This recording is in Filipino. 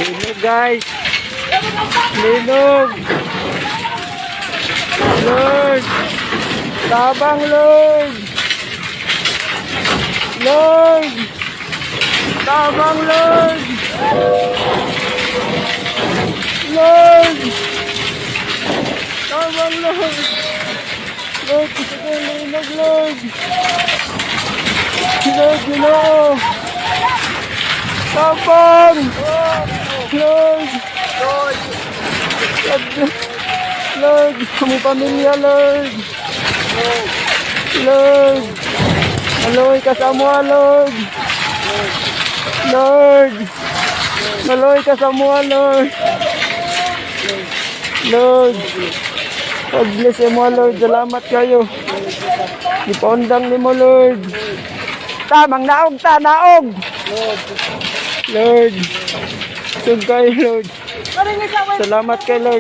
Linog guys. Linog. Lord. Tabang Lord. Lord. Tabang Lord. Lord. Tabang Lord. Lord, gusto ko yung linog Lord. Lord, Ginoo. Tabang. Lord. Lord. Lord, kami pamilya Lord. Lord. Aloy ka sa mua Lord. Lord. Aloy ka sa mua Lord. Lord. God bless mo Lord. Salamat kayo. Ipaundang ni mo Lord. Tamang naog ta, naog. Lord. Sugay Lord. Salamat kay Lord.